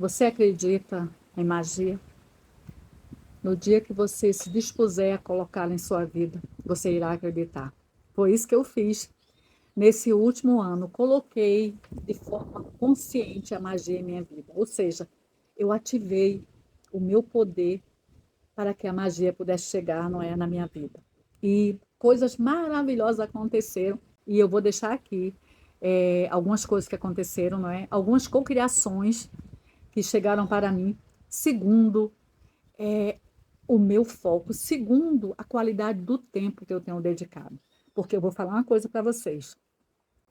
Você acredita em magia? No dia que você se dispuser a colocá-la em sua vida, você irá acreditar. Foi isso que eu fiz nesse último ano. Coloquei de forma consciente a magia em minha vida. Ou seja, eu ativei o meu poder para que a magia pudesse chegar, não é, na minha vida. E coisas maravilhosas aconteceram. E eu vou deixar aqui algumas coisas que aconteceram, não é? Algumas cocriações que chegaram para mim, segundo o meu foco, segundo a qualidade do tempo que eu tenho dedicado. Porque eu vou falar uma coisa para vocês.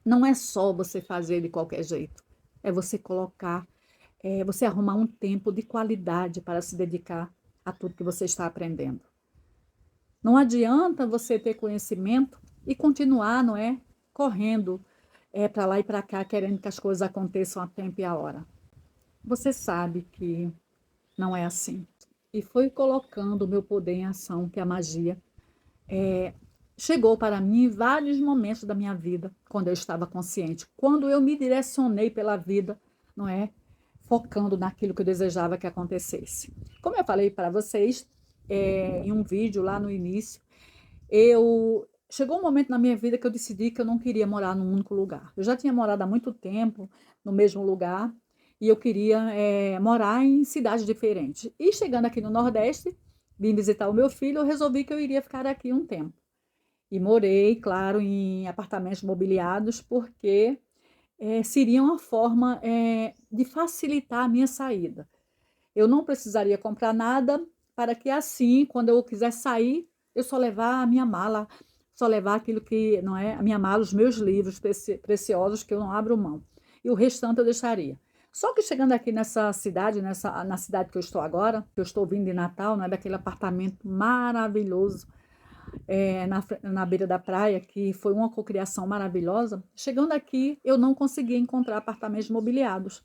Não é só você fazer de qualquer jeito. É você colocar, você arrumar um tempo de qualidade para se dedicar a tudo que você está aprendendo. Não adianta você ter conhecimento e continuar, não é? Correndo para lá e para cá, querendo que as coisas aconteçam a tempo e a hora. Você sabe que não é assim. E foi colocando o meu poder em ação, que a magia chegou para mim em vários momentos da minha vida, quando eu estava consciente, quando eu me direcionei pela vida, não é? Focando naquilo que eu desejava que acontecesse. Como eu falei para vocês em um vídeo lá no início, chegou um momento na minha vida que eu decidi que eu não queria morar num único lugar. Eu já tinha morado há muito tempo no mesmo lugar e eu queria morar em cidades diferentes. E chegando aqui no Nordeste, vim visitar o meu filho, eu resolvi que eu iria ficar aqui um tempo. E morei, claro, em apartamentos mobiliados, porque seria uma forma de facilitar a minha saída. Eu não precisaria comprar nada para que assim, quando eu quiser sair, eu só levar a minha mala, só levar aquilo que não é a minha mala, os meus livros preciosos que eu não abro mão. E o restante eu deixaria. Só que chegando aqui nessa cidade, na cidade que eu estou agora, que eu estou vindo de Natal, não é daquele apartamento maravilhoso na beira da praia, que foi uma cocriação maravilhosa. Chegando aqui, eu não consegui encontrar apartamentos mobiliados.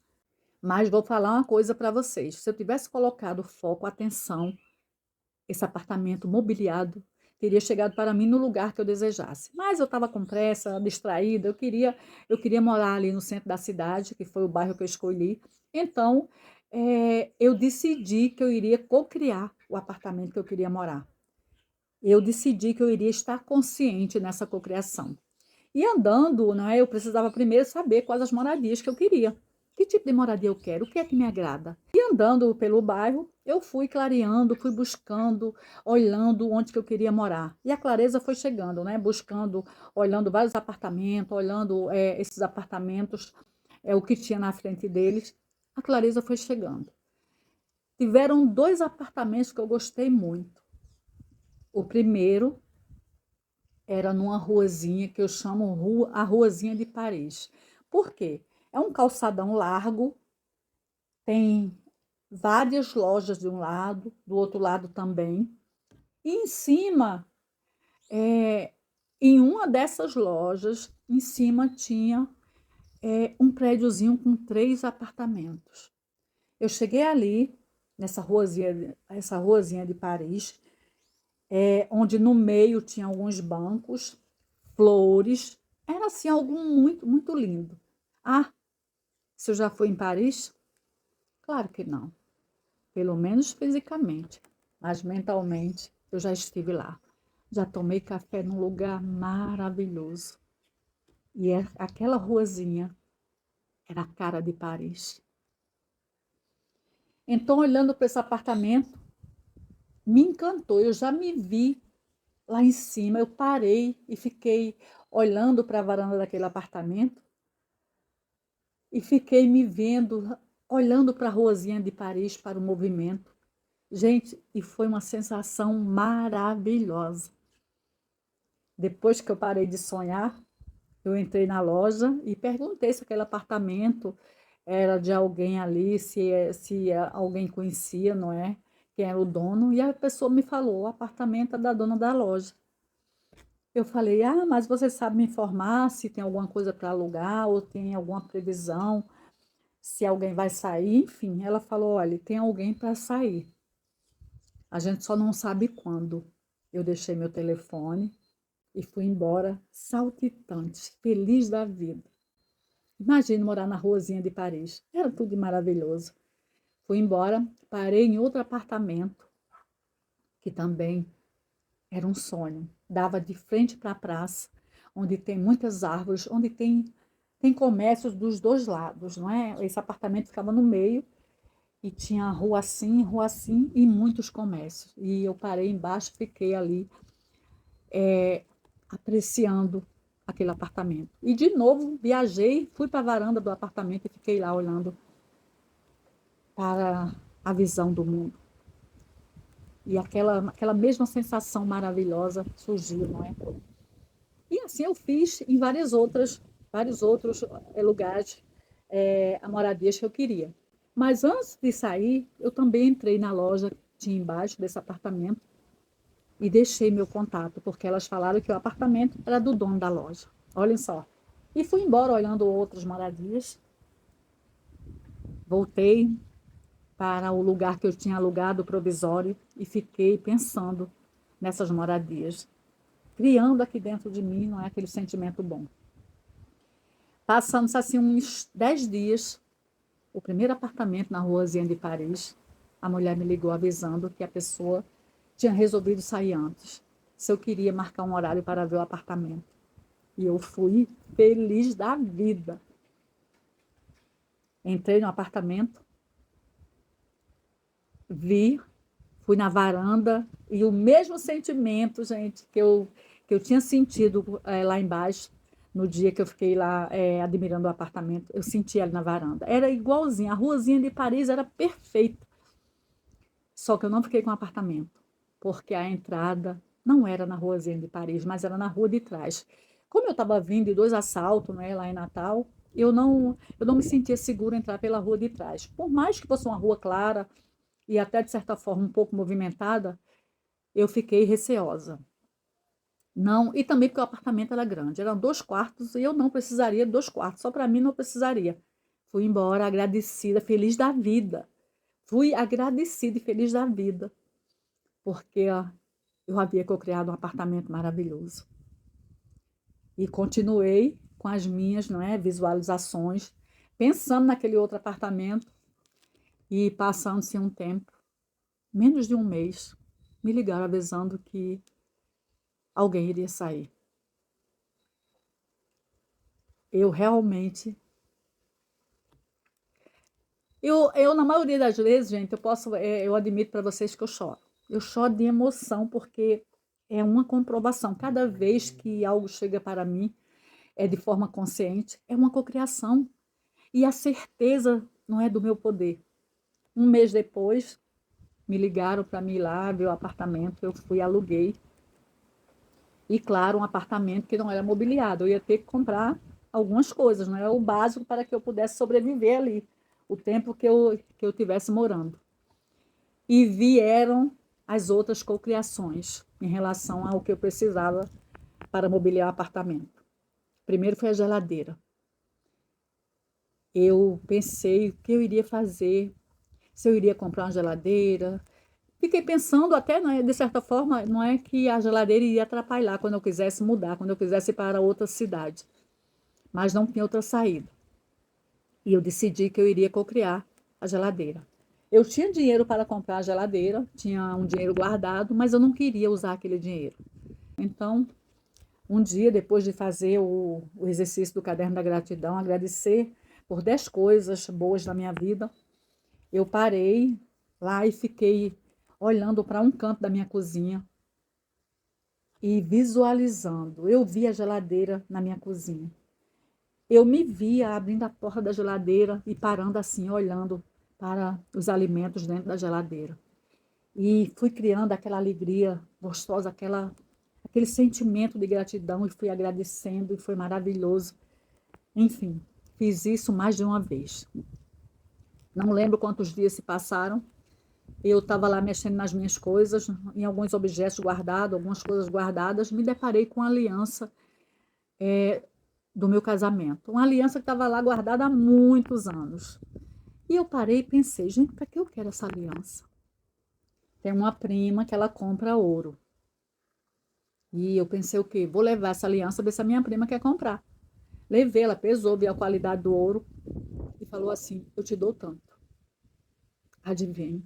Mas vou falar uma coisa para vocês. Se eu tivesse colocado foco, atenção, esse apartamento mobiliado teria chegado para mim no lugar que eu desejasse. Mas eu estava com pressa, distraída, eu queria morar ali no centro da cidade, que foi o bairro que eu escolhi. Então, eu decidi que eu iria cocriar o apartamento que eu queria morar. Eu decidi que eu iria estar consciente nessa cocriação. E andando, não é, eu precisava primeiro saber quais as moradias que eu queria. Que tipo de moradia eu quero? O que é que me agrada? E andando pelo bairro, eu fui clareando, fui buscando, olhando onde que eu queria morar. E a clareza foi chegando, né? Buscando, olhando vários apartamentos, olhando esses apartamentos, o que tinha na frente deles. A clareza foi chegando. Tiveram dois apartamentos que eu gostei muito. O primeiro era numa ruazinha que eu chamo a Ruazinha de Paris. Por quê? É um calçadão largo, tem várias lojas de um lado, do outro lado também. E em cima, em uma dessas lojas, em cima tinha um prédiozinho com 3 apartamentos. Eu cheguei ali, essa ruazinha de Paris, onde no meio tinha alguns bancos, flores. Era assim algo muito, muito lindo. Ah, se eu já fui em Paris? Claro que não. Pelo menos fisicamente, mas mentalmente eu já estive lá. Já tomei café num lugar maravilhoso. E aquela ruazinha era a cara de Paris. Então, olhando para esse apartamento, me encantou. Eu já me vi lá em cima. Eu parei e fiquei olhando para a varanda daquele apartamento e fiquei me vendo, olhando para a ruazinha de Paris, para o movimento. Gente, e foi uma sensação maravilhosa. Depois que eu parei de sonhar, eu entrei na loja e perguntei se aquele apartamento era de alguém ali, se alguém conhecia, não é? Quem era o dono. E a pessoa me falou, o apartamento é da dona da loja. Eu falei, mas você sabe me informar se tem alguma coisa para alugar ou tem alguma previsão, se alguém vai sair, enfim. Ela falou, olha, tem alguém para sair. A gente só não sabe quando. Eu deixei meu telefone e fui embora saltitante, feliz da vida. Imagine morar na ruazinha de Paris. Era tudo maravilhoso. Fui embora, parei em outro apartamento, que também era um sonho. Dava de frente para a praça, onde tem muitas árvores, onde tem comércios dos dois lados, não é? Esse apartamento ficava no meio e tinha rua assim e muitos comércios. E eu parei embaixo, fiquei ali apreciando aquele apartamento. E de novo viajei, fui para a varanda do apartamento e fiquei lá olhando para a visão do mundo. E aquela mesma sensação maravilhosa surgiu, não é? E assim eu fiz em vários outros lugares, moradias que eu queria. Mas antes de sair, eu também entrei na loja que tinha embaixo desse apartamento e deixei meu contato, porque elas falaram que o apartamento era do dono da loja. Olhem só. E fui embora olhando outras moradias. Voltei para o lugar que eu tinha alugado provisório e fiquei pensando nessas moradias, criando aqui dentro de mim, não é, aquele sentimento bom. Passamos assim uns 10 dias, o primeiro apartamento na ruazinha de Paris, a mulher me ligou avisando que a pessoa tinha resolvido sair antes, se eu queria marcar um horário para ver o apartamento. E eu fui feliz da vida. Entrei no apartamento, vi, fui na varanda e o mesmo sentimento, gente, que eu tinha sentido lá embaixo, no dia que eu fiquei lá admirando o apartamento, eu senti ali na varanda. Era igualzinho, a ruazinha de Paris era perfeita. Só que eu não fiquei com o apartamento, porque a entrada não era na ruazinha de Paris, mas era na rua de trás. Como eu estava vindo de 2 assaltos, né, lá em Natal, eu não me sentia segura entrar pela rua de trás. Por mais que fosse uma rua clara e até de certa forma um pouco movimentada, eu fiquei receosa. Não, e também porque o apartamento era grande, eram 2 quartos e eu não precisaria de 2 quartos, só para mim não precisaria. Fui embora agradecida, feliz da vida. Fui agradecida e feliz da vida, porque eu havia criado um apartamento maravilhoso. E continuei com as minhas, não é, visualizações, pensando naquele outro apartamento e passando-se um tempo, menos de um mês, me ligaram avisando que alguém iria sair. Eu realmente, na maioria das vezes, gente, eu admito para vocês que eu choro. Eu choro de emoção porque é uma comprovação. Cada vez que algo chega para mim, de forma consciente, é uma cocriação. E a certeza não é do meu poder. Um mês depois, me ligaram para mim ir lá ver o apartamento, eu fui, aluguei. E claro, um apartamento que não era mobiliado, eu ia ter que comprar algumas coisas, não era o básico para que eu pudesse sobreviver ali, o tempo que eu tivesse morando. E vieram as outras cocriações em relação ao que eu precisava para mobiliar o apartamento. Primeiro foi a geladeira. Eu pensei o que eu iria fazer, se eu iria comprar uma geladeira. Fiquei pensando até, né, de certa forma, não é que a geladeira iria atrapalhar quando eu quisesse mudar, quando eu quisesse ir para outra cidade. Mas não tinha outra saída. E eu decidi que eu iria cocriar a geladeira. Eu tinha dinheiro para comprar a geladeira, tinha um dinheiro guardado, mas eu não queria usar aquele dinheiro. Então, um dia, depois de fazer o exercício do caderno da gratidão, agradecer por 10 coisas boas da minha vida, eu parei lá e fiquei olhando para um canto da minha cozinha e visualizando. Eu vi a geladeira na minha cozinha. Eu me via abrindo a porta da geladeira e parando assim, olhando para os alimentos dentro da geladeira. E fui criando aquela alegria gostosa, aquele sentimento de gratidão e fui agradecendo e foi maravilhoso. Enfim, fiz isso mais de uma vez. Não lembro quantos dias se passaram. Eu estava lá mexendo nas minhas coisas, em alguns objetos guardados, algumas coisas guardadas, me deparei com a aliança do meu casamento. Uma aliança que estava lá guardada há muitos anos. E eu parei e pensei, gente, para que eu quero essa aliança? Tem uma prima que ela compra ouro. E eu pensei o quê? Vou levar essa aliança, ver se a minha prima quer comprar. Levei, ela pesou, viu a qualidade do ouro e falou assim, eu te dou tanto. Adivinhe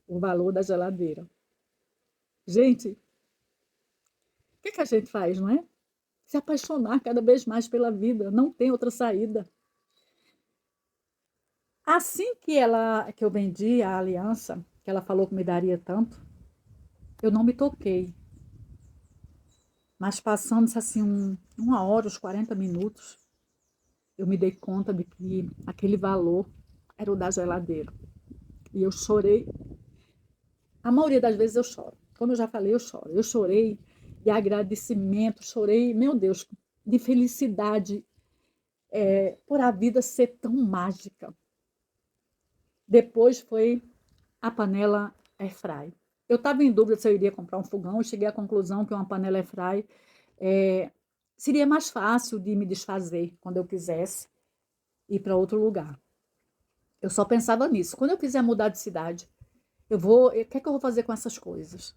o valor da geladeira. Gente, o que a gente faz, não é? Se apaixonar cada vez mais pela vida, não tem outra saída. Assim que eu vendi a aliança, que ela falou que me daria tanto, eu não me toquei. Mas passando-se assim uma hora, uns 40 minutos, eu me dei conta de que aquele valor era o da geladeira. E eu chorei. A maioria das vezes eu choro. Como eu já falei, eu choro. Eu chorei de agradecimento, chorei, meu Deus, de felicidade por a vida ser tão mágica. Depois foi a panela airfry. Eu estava em dúvida se eu iria comprar um fogão e cheguei à conclusão que uma panela airfry seria mais fácil de me desfazer quando eu quisesse ir para outro lugar. Eu só pensava nisso. Quando eu quiser mudar de cidade, o que é que eu vou fazer com essas coisas?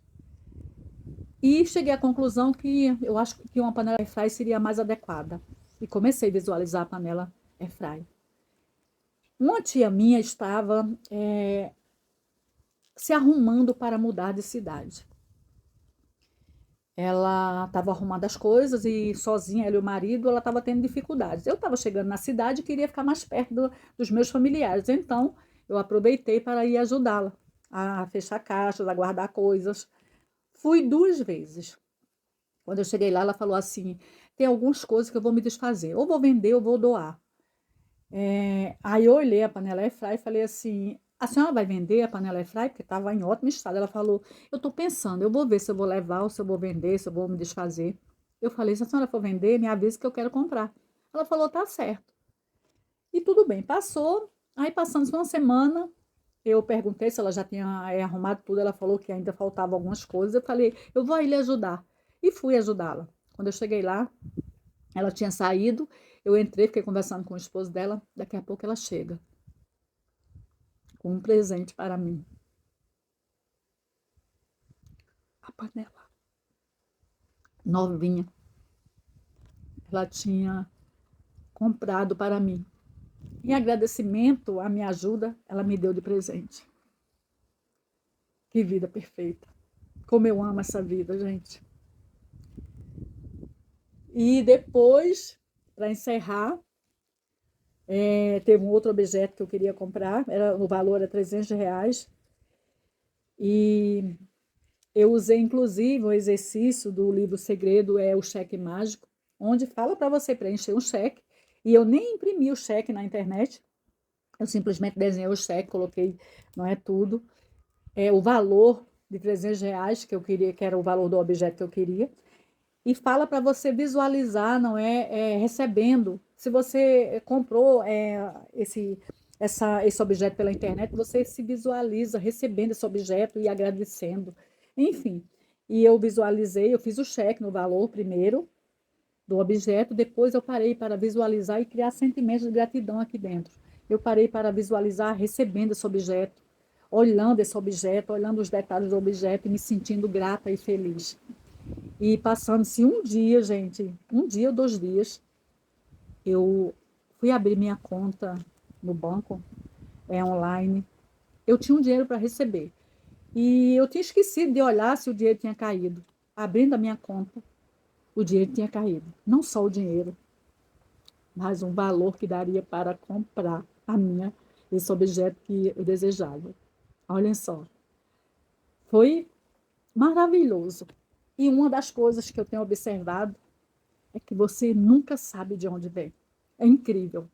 E cheguei à conclusão que eu acho que uma panela airfry seria mais adequada. E comecei a visualizar a panela airfry. Uma tia minha estava se arrumando para mudar de cidade. Ela estava arrumando as coisas e sozinha, ela e o marido, ela estava tendo dificuldades. Eu estava chegando na cidade e queria ficar mais perto dos meus familiares. Então, eu aproveitei para ir ajudá-la a fechar caixas, a guardar coisas. Fui 2 vezes. Quando eu cheguei lá, ela falou assim: tem algumas coisas que eu vou me desfazer, ou vou vender ou vou doar. Aí eu olhei a panela airfry e falei assim: a senhora vai vender a panela airfry? Porque estava em ótimo estado. Ela falou: eu estou pensando, eu vou ver se eu vou levar ou se eu vou vender, se eu vou me desfazer. Eu falei: se a senhora for vender, me avise que eu quero comprar. Ela falou: tá certo. E tudo bem, passou. Aí passando uma semana, eu perguntei se ela já tinha arrumado tudo. Ela falou que ainda faltavam algumas coisas. Eu falei: eu vou aí lhe ajudar. E fui ajudá-la. Quando eu cheguei lá, ela tinha saído, eu entrei, fiquei conversando com o esposo dela. Daqui a pouco ela chega com um presente para mim. A panela novinha. Ela tinha comprado para mim. Em agradecimento à minha ajuda, ela me deu de presente. Que vida perfeita. Como eu amo essa vida, gente. E depois, para encerrar, teve um outro objeto que eu queria comprar. O valor era R$ 300. E eu usei, inclusive, o exercício do livro Segredo é o cheque mágico, onde fala para você preencher um cheque. E eu nem imprimi o cheque na internet. Eu simplesmente desenhei o cheque, coloquei, não é tudo, o valor de R$ 300 que eu queria, que era o valor do objeto que eu queria. E fala para você visualizar, não recebendo. Se você comprou esse objeto pela internet, você se visualiza recebendo esse objeto e agradecendo. Enfim, e eu visualizei, eu fiz o cheque no valor primeiro do objeto, depois eu parei para visualizar e criar sentimentos de gratidão aqui dentro. Eu parei para visualizar recebendo esse objeto, olhando esse objeto, olhando os detalhes do objeto e me sentindo grata e feliz. E passando-se um dia, gente, um dia ou 2 dias, eu fui abrir minha conta no banco, online. Eu tinha um dinheiro para receber. E eu tinha esquecido de olhar se o dinheiro tinha caído. Abrindo a minha conta, o dinheiro tinha caído. Não só o dinheiro, mas um valor que daria para comprar esse objeto que eu desejava. Olhem só. Foi maravilhoso. E uma das coisas que eu tenho observado é que você nunca sabe de onde vem. É incrível.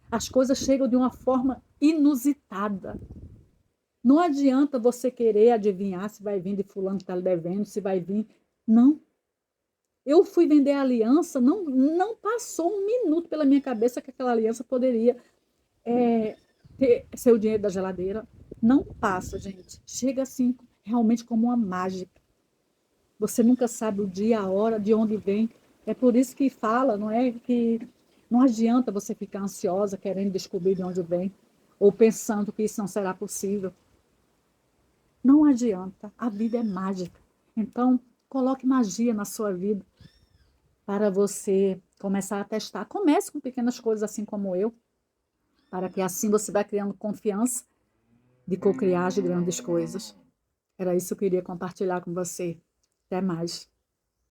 As coisas chegam de uma forma inusitada. Não adianta você querer adivinhar se vai vir de fulano que está lhe devendo, se vai vir. Não. Eu fui vender a aliança, não passou um minuto pela minha cabeça que aquela aliança poderia ser o dinheiro da geladeira. Não passa, gente. Chega assim, realmente como uma mágica. Você nunca sabe o dia, a hora, de onde vem. É por isso que fala, não é? Que não adianta você ficar ansiosa, querendo descobrir de onde vem, ou pensando que isso não será possível. Não adianta. A vida é mágica. Então, coloque magia na sua vida para você começar a testar. Comece com pequenas coisas assim como eu, para que assim você vai criando confiança de cocriar as grandes coisas. Era isso que eu queria compartilhar com você. Até mais.